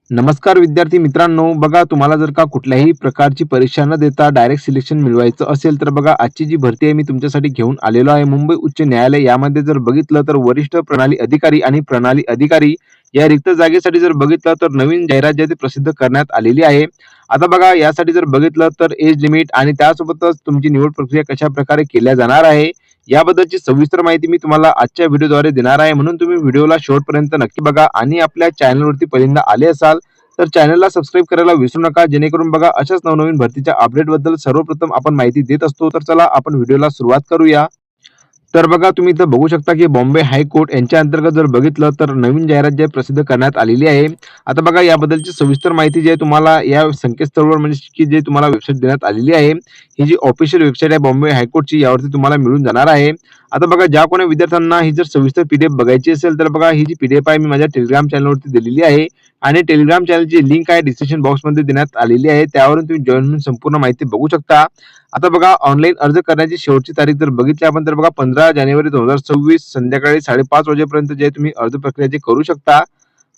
नमस्कार विद्यार्थी मित्रांनो, बघा तुम्हाला जर का कुठल्याही प्रकारची परीक्षा न देता डायरेक्ट सिलेक्शन मिळवायचं असेल तर बघा आजची जी भरती आहे मी तुमच्यासाठी घेऊन आलेलो आहे. मुंबई उच्च न्यायालय यामध्ये जर बघितलं तर वरिष्ठ प्रणाली अधिकारी आणि प्रणाली अधिकारी या रिक्त जागेसाठी जर बघितलं तर नवीन जाहिरात जी आहे ती प्रसिद्ध करण्यात आलेली आहे. आता बघा यासाठी जर बघितलं तर एज लिमिट आणि त्यासोबतच तुमची निवड प्रक्रिया कशा प्रकारे केल्या जाणार आहे याबद्दलची सविस्तर माहिती मी तुम्हाला आजच्या व्हिडिओद्वारे देणार आहे. म्हणून तुम्ही व्हिडिओला शेवटपर्यंत नक्की बघा आणि आपल्या चॅनलवरती पहिल्यांदा आले असाल तर चॅनलला सबस्क्राईब करायला विसरू नका, जेणेकरून बघा अशाच नवनवीन भरतीच्या अपडेटबद्दल सर्वप्रथम आपण माहिती देत असतो. तर चला आपण व्हिडिओला सुरुवात करूया. तर बघा तुम्ही इथं बघू शकता की बॉम्बे हायकोर्ट यांच्या अंतर्गत जर बघितलं तर नवीन जाहिरात जी आहे प्रसिद्ध करण्यात आलेली आहे. आता बघा याबद्दलची सविस्तर माहिती जी आहे तुम्हाला या संकेतस्थळावर म्हणजे की जे तुम्हाला वेबसाईट देण्यात आलेली आहे, ही जी ऑफिशियल वेबसाईट आहे बॉम्बे हायकोर्टची यावरती तुम्हाला मिळून जाणार आहे. आता बघा ज्या कोणी विद्यार्थ्यांना ही जर सविस्तर पीडीएफ बघायची असेल तर बघा ही जी पीडीएफ आहे मी माझ्या टेलिग्राम चॅनलवरती दिलेली आहे आणि टेलिग्राम चॅनलची लिंक आहे डिस्क्रिप्शन बॉक्समध्ये देण्यात आलेली आहे. त्यावरून तुम्ही जॉईन होऊन संपूर्ण माहिती बघू शकता. आता बघा ऑनलाईन अर्ज करण्याची शेवटची तारीख जर बघितली आपण तर बघा 15 जानेवारी 2026 संध्याकाळी 5:30 वाजेपर्यंत जे तुम्ही अर्ज प्रक्रिया जे करू शकता.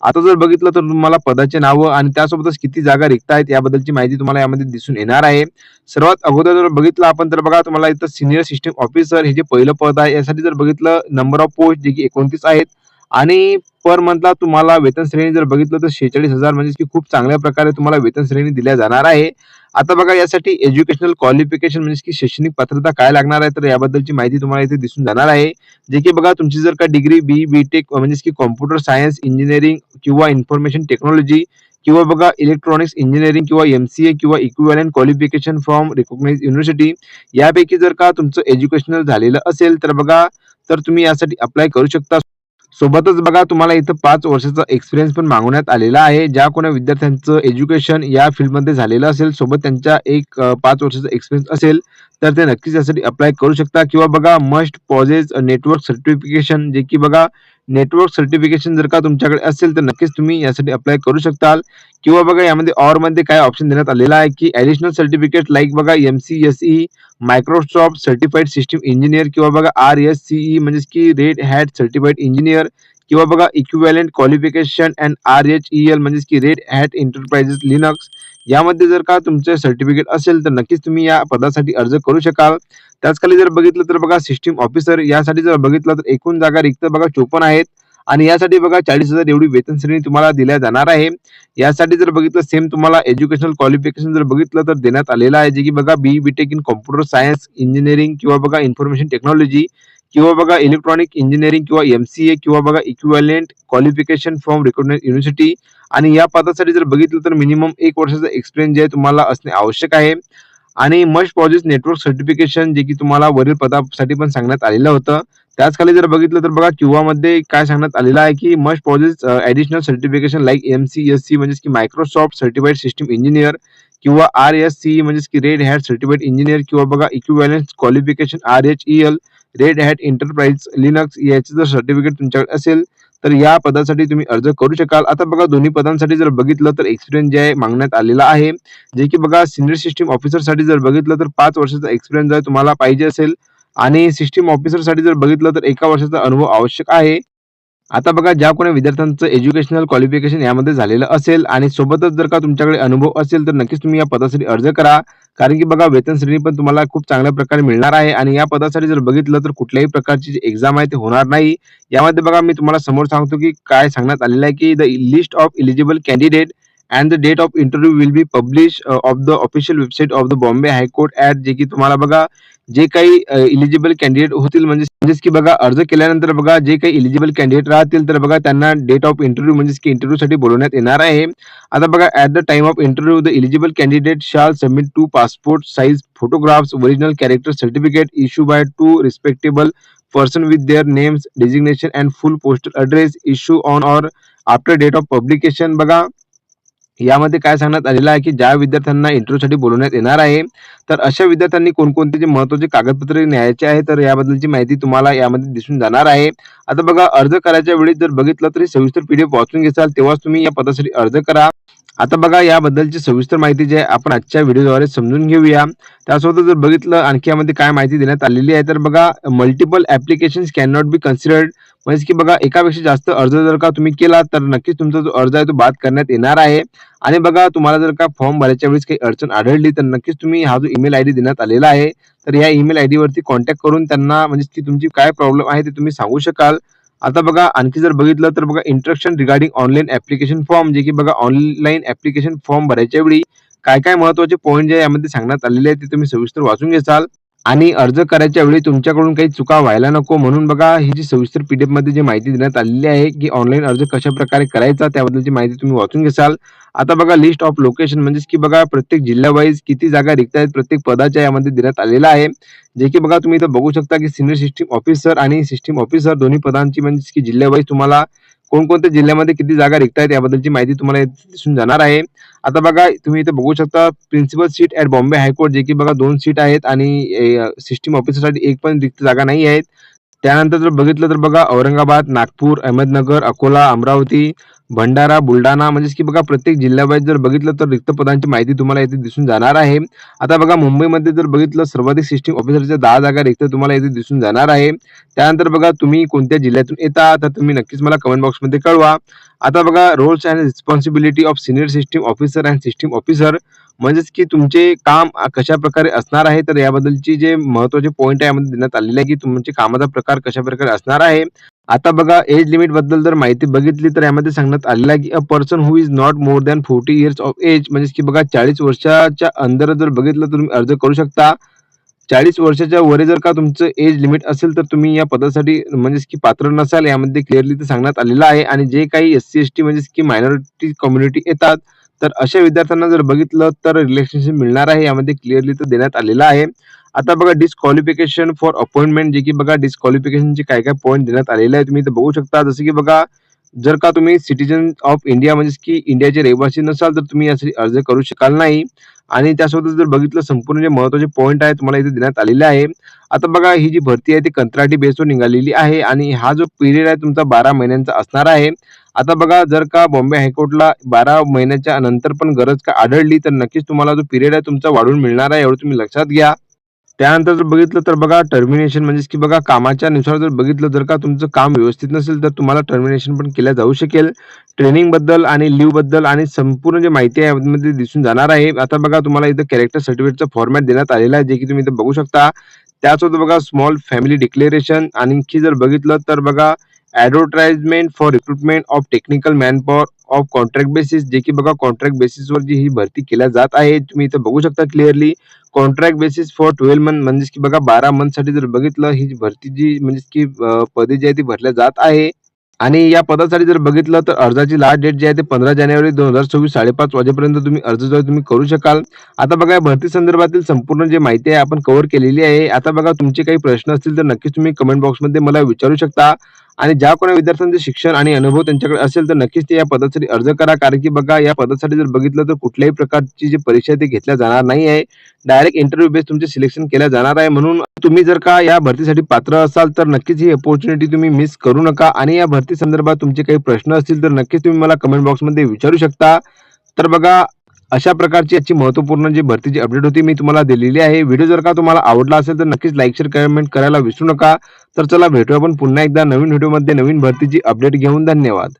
आता जर बघितलं तर तुम्हाला पदाचे नावं आणि त्यासोबतच किती जागा रिक्त आहेत याबद्दलची माहिती तुम्हाला यामध्ये दिसून येणार आहे. सर्वात अगोदर जर बघितलं आपण तर बघा तुम्हाला इथं सिनियर सिस्टम ऑफिसर हे जे पहिलं पद आहे यासाठी जर बघितलं नंबर ऑफ पोस्ट जे की 29 आहेत आणि पर मंथला तुम्हाला वेतन श्रेणी जर बघितलं तर 46,000 म्हणजे की खूप चांगल्या प्रकारे तुम्हाला वेतन श्रेणी दिल्या जाणार आहे. आता बघा यासाठी एज्युकेशनल क्वालिफिकेशन म्हणजे की शैक्षणिक पात्रता काय लागणार आहे तर याबद्दलची माहिती तुम्हाला इथे दिसून जाणार आहे. जे की बघा तुमची जर का डिग्री बी.टेक म्हणजे की कॉम्प्युटर सायन्स इंजिनिअरिंग किंवा इन्फॉर्मेशन टेक्नॉलॉजी किंवा बघा इलेक्ट्रॉनिक्स इंजिनिअरिंग किंवा एमसीए किंवा equivalent qualification from recognized university यापैकी जर का तुमचं एज्युकेशनल झालेलं असेल तर बघा तर तुम्ही यासाठी अप्लाय करू शकता. सोबतच बघा तुम्हाला इथं 5 वर्षाचा एक्सपिरियन्स पण मागवण्यात आलेला आहे. ज्या कोणी विद्यार्थ्यांचं एज्युकेशन या फील्डमध्ये झालेलं असेल, सोबत त्यांच्या एक 5 वर्षाचा एक्सपिरियन्स असेल, तर ते नक्कीच यासाठी अप्लाय करू शकता किंवा बघा मस्ट पॉजेस नेटवर्क सर्टिफिकेशन जे की बघा नेटवर्क सर्टिफिकेशन जर का तुमच्याकडे असेल, तर नक्कीच तुम्ही यासाठी अप्लाय करू शकताल किंवा बघा यामध्ये ऑरमध्ये काय ऑप्शन देण्यात आलेला आहे, की ॲडिशनल सर्टिफिकेट लाइक बघा M-C-S-E, Microsoft certified system engineer किंवा बघा आर-एस-सी-ई म्हणजेच की रेड हॅट सर्टिफाईड इंजिनिअर किंवा बघा इक्विव्हॅलंट क्वालिफिकेशन अँड आर-एच-ई-एल म्हणजेच की रेड हॅट एंटरप्राइजेस लिनक्स यामध्ये जर का तुमचे सर्टिफिकेट असेल तर नक्कीच तुम्ही या पदासाठी अर्ज करू शकाल. त्याच खाली जर बघितलं तर बघा सिस्टम ऑफिसर यासाठी जर बघितलं तर एकूण जागा रिक्त बघा 54 आहेत आणि यासाठी बघा 40,000 एवढी वेतन श्रेणी तुम्हाला दिल्या जाणार आहे. यासाठी जर बघितलं सेम तुम्हाला एज्युकेशनल क्वालिफिकेशन जर बघितलं तर देण्यात आलेलं आहे, जे की बघा B.Tech in computer science engineering किंवा बघा इन्फॉर्मेशन टेक्नॉलॉजी किंवा बघा इलेक्ट्रॉनिक इंजिनिअरिंग किंवा एमसीए किंवा बघा equivalent qualification from recognized university आणि या पदासाठी जर बघितलं तर मिनिमम 1 वर्षाचा एक्सपिरियन्स जे आहे तुम्हाला असणे आवश्यक आहे आणि मस्ट पॉजेस नेटवर्क सर्टिफिकेशन जे की तुम्हाला वरील पदासाठी पण सांगण्यात आलेलं होतं. त्याच खाली जर बघितलं तर बघा क्यूआमध्ये काय सांगण्यात आलेलं आहे, की must possess additional certification like MCSC म्हणजेच की मायक्रोसॉफ्ट सर्टिफाईड सिस्टम इंजिनिअर किंवा आर-एस-सी म्हणजेच की रेड हॅट सर्टिफाईड इंजिनिअर किंवा बघा equivalent qualification RHEL red hat enterprise Linux याचे जर सर्टिफिकेट तुमच्याकडे असेल तर या पदासाठी तुम्ही अर्ज करू शकाल. आता बघा दोन्ही पदांसाठी जर बघितलं तर एक्सपिरियन्स जे आहे मागण्यात आलेला आहे, जे की बघा सिनियर सिस्टम ऑफिसरसाठी जर बघितलं तर 5 वर्षाचा एक्सपिरियन्स जर तुम्हाला पाहिजे असेल आणि सिस्टम ऑफिसरसाठी जर बघितलं तर 1 वर्षाचा अनुभव आवश्यक आहे. आता बघा ज्या कोणी विद्यार्थ्यांचं एज्युकेशनल क्वालिफिकेशन यामध्ये झालेलं असेल आणि सोबतच जर का तुमच्याकडे अनुभव असेल तर नक्कीच तुम्ही या पदासाठी अर्ज करा. कारण की बघा वेतन श्रेणी पण तुम्हाला खूप चांगल्या प्रकारे मिळणार आहे आणि या पदासाठी जर बघितलं तर कुठल्याही प्रकारची जी एक्झाम आहे ते होणार नाही. यामध्ये बघा मी तुम्हाला समोर सांगतो की काय सांगण्यात आलेलं आहे, की the list of eligible candidate and the date of interview will be publish of the official website of the Bombay high court at जे की तुम्हाला बघा जे काही एलिजिबल कॅन्डिडेट होतील म्हणजेच की बघा अर्ज केल्यानंतर बघा जे काही एलिजिबल कॅन्डिडेट राहतील तर बघा त्यांना डेट ऑफ इंटरव्ह्यू म्हणजेच की इंटरव्ह्यूसाठी बोलवण्यात येणार आहे. आता बघा at the time of interview the eligible candidate shall submit 2 passport size photographs original character certificate issue by 2 respectable person with their names designation and full postal address issue on or after date of publication. बघा यामध्ये काय सांगण्यात आलेलं आहे, की ज्या विद्यार्थ्यांना इंटरव्ह्यूसाठी बोलवण्यात येणार आहे तर अशा विद्यार्थ्यांनी कोणकोणते जे महत्त्वाचे कागदपत्रे न्यायचे आहे तर याबद्दलची माहिती तुम्हाला यामध्ये दिसून जाणार आहे. आता बघा अर्ज करायच्या वेळी जर बघितलं तरी सविस्तर पीडीएफ वाचून घ्याल तेव्हाच तुम्ही या पदासाठी अर्ज करा. आता बघा याबद्दलची सविस्तर माहिती जी आहे आपण आजच्या व्हिडिओद्वारे समजून घेऊया. त्यासोबतच जर बघितलं आणखी यामध्ये काय माहिती देण्यात आलेली आहे तर बघा multiple applications can not be considered म्हणजे की बघा एकापेक्षा जास्त अर्ज जर का तुम्ही केला तर नक्कीच तुमचा जो अर्ज आहे तो बाद करण्यात येणार आहे. आणि बघा तुम्हाला जर का फॉर्म भरायच्या वेळेस काही अडचण आढळली तर नक्कीच तुम्ही हा जो ईमेल आयडी देण्यात आलेला आहे तर या ईमेल आयडी वरती कॉन्टॅक्ट करून त्यांना म्हणजे की तुमची काय प्रॉब्लेम आहे ते तुम्ही सांगू शकाल. आता बघा आणखी जर बघितलं तर बघा instruction regarding online application form जे की बघा ऑनलाईन ॲप्लिकेशन फॉर्म भरायच्या वेळी काय काय महत्त्वाचे पॉइंट जे आहे यामध्ये सांगण्यात आलेले आहेत ते तुम्ही सविस्तर वाचून घ्याल. आणि अर्ज करायच्या वेळी तुमच्याकडून काही चुका व्हायला नको म्हणून बघा ही जी सविस्तर पीडीएफ मध्ये जी माहिती देण्यात आलेली आहे की ऑनलाईन अर्ज कशा प्रकारे करायचा त्याबद्दलची माहिती तुम्ही वाचून घ्याल. आता बघा लिस्ट ऑफ लोकेशन म्हणजेच की बघा प्रत्येक जिल्ह्यावाईज किती जागा रिक्त आहेत प्रत्येक पदाच्या यामध्ये देण्यात आलेला आहे. जे की बघा तुम्ही इथं बघू शकता की सिनियर सिस्टीम ऑफिसर आणि सिस्टीम ऑफिसर दोन्ही पदांची म्हणजे की जिल्ह्यावाईज तुम्हाला कोणकोणत्या जिल्ह्यामध्ये किती जागा रिक्त आहेत याबद्दलची माहिती तुम्हाला इथे दिसून जाणार आहे. आता बघा तुम्ही इथे बघू शकता principal seat at Bombay high court जे की बघा 2 सीट आहेत आणि सिस्टीम ऑफिसरसाठी एक पण रिक्त जागा नाही आहेत. त्यानंतर जर बघितलं तर बघा औरंगाबाद, नागपूर, अहमदनगर, अकोला, अमरावती, भंडारा, बुलढाणा म्हणजेच की बघा प्रत्येक जिल्ह्यावाईज जर बघितलं तर रिक्त पदांची माहिती तुम्हाला इथे दिसून जाणार आहे. आता बघा मुंबईमध्ये जर बघितलं सर्वाधिक सिस्टीम ऑफिसरच्या 10 जागा रिक्त तुम्हाला इथे दिसून जाणार आहे. त्यानंतर बघा तुम्ही कोणत्या जिल्ह्यातून येता तर तुम्ही नक्कीच मला कमेंट बॉक्समध्ये कळवा. आता बघा roles and responsibility of senior system officer and system officer म्हणजेच की तुमचे काम कशा प्रकारे असणार आहे तर याबद्दलची जे महत्त्वाचे पॉइंट आहे यामध्ये देण्यात आलेले आहे की तुमचे कामाचा प्रकार कशा प्रकारे असणार आहे. आता बघा एज लिमिट बद्दल जर माहिती बघितली तर यामध्ये सांगण्यात आलेलं आहे की a person who is not more than 40 years of age म्हणजे की बघा 40 वर्षाच्या अंदर जर बघितलं तर तुम्ही अर्ज करू शकता. 40 वर्षाच्या वर जर का तुमचं एज लिमिट असेल तर तुम्ही या पदासाठी म्हणजेच की पात्र नसाल यामध्ये क्लिअरली ते सांगण्यात आलेलं आहे. आणि जे काही एस-सी, एस-टी म्हणजेच की मायनॉरिटी कम्युनिटी येतात तर अशा विद्यार्थ्यांना जर बघितलं तर रिलॅक्सेशन मिळणार आहे यामध्ये क्लिअरली ते देण्यात आलेलं आहे. आता बघा डिस्क्वालिफिकेशन फॉर अपॉइंटमेंट जे की बघा डिस्क्वालिफिकेशनचे काय काय पॉइंट देण्यात आलेले आहे तुम्ही इथे बघू शकता. जसं की बघा जर का तुम्ही सिटिझन ऑफ इंडिया म्हणजेच की इंडियाचे रहिवासी नसाल तर तुम्ही यासाठी अर्ज करू शकाल नाही. आणि त्यासोबत जर बघितलं संपूर्ण जे महत्त्वाचे पॉइंट आहेत तुम्हाला इथे देण्यात आलेले आहे. आता बघा ही जी भरती आहे ती कंत्राटी बेसवर निघालेली आहे आणि हा जो पिरियड आहे तुमचा 12 महिन्यांचा असणार आहे. आता बघा जर का बॉम्बे हायकोर्टला 12 महिन्याच्या नंतर पण गरज का आढळली तर नक्कीच तुम्हाला जो पिरियड आहे तुमचा वाढवून मिळणार आहे एवढं तुम्ही लक्षात घ्या. त्यानंतर जर बघितलं तर बघा टर्मिनेशन म्हणजेच की बघा कामाच्या नुसार जर बघितलं जर का तुमचं काम व्यवस्थित नसेल तर तुम्हाला टर्मिनेशन पण केल्या जाऊ शकेल. ट्रेनिंग बद्दल आणि लीव्ह बद्दल आणि संपूर्ण जे माहिती आहे यामध्ये दिसून जाणार आहे. आता बघा तुम्हाला इथं कॅरेक्टर सर्टिफिकेटचा फॉर्मॅट देण्यात आलेला आहे जे की तुम्ही इथं बघू शकता. त्यासोबत बघा स्मॉल फॅमिली डिक्लेरेशन आणखी जर बघितलं तर बघा advertisement for recruitment of technical manpower of contract basis जे की बघा कॉन्ट्रॅक्ट बेसिसवर जी ही भरती केल्या जात आहे तुम्ही इथं बघू शकता clearly. Contract basis for 12 month म्हणजेच की बघा 12 मंथसाठी जर बघितलं ही भरती जी म्हणजेच की पदे जी आहे ती भरल्या जात आहे. आणि या पदासाठी जर बघितलं तर अर्जाची लास्ट डेट जी आहे ते 15 जानेवारी 2024 5:30 वाजेपर्यंत तुम्ही अर्ज जो आहे तुम्ही करू शकाल. आता बघा या भरती संदर्भातील संपूर्ण जी माहिती आहे आपण कव्हर केलेली आहे. आता बघा तुमचे काही प्रश्न असतील तर नक्कीच तुम्ही कमेंट बॉक्समध्ये मला विचारू शकता. आणि ज्या कोणा विद्यार्थ्यांचे शिक्षण आणि अनुभव त्यांच्याकडे असेल तर नक्कीच ते या पदासाठी अर्ज करा. कारण की बघा या पदासाठी जर बघितलं तर कुठल्याही प्रकारची जी परीक्षा आहे ती घेतल्या जाणार नाही आहे. डायरेक्ट इंटरव्ह्यू बेस तुमचे सिलेक्शन केल्या जाणार आहे. म्हणून तुम्ही जर का या भरतीसाठी पात्र असाल तर नक्कीच ही अपॉर्च्युनिटी तुम्ही मिस करू नका. आणि या भरती संदर्भात तुमचे काही प्रश्न असतील तर नक्कीच तुम्ही मला कमेंट बॉक्समध्ये विचारू शकता. तर बघा अशा प्रकारची याची महत्त्वपूर्ण जी भरतीची अपडेट होती मी तुम्हाला दिलेली आहे. व्हिडिओ जर का तुम्हाला आवडला असेल तर नक्कीच लाईक शेअर कमेंट करायला विसरू नका. तर चला भेटूया आपण पुन्हा एकदा नवीन व्हिडिओमध्ये नवीन भरतीची अपडेट घेऊन. धन्यवाद.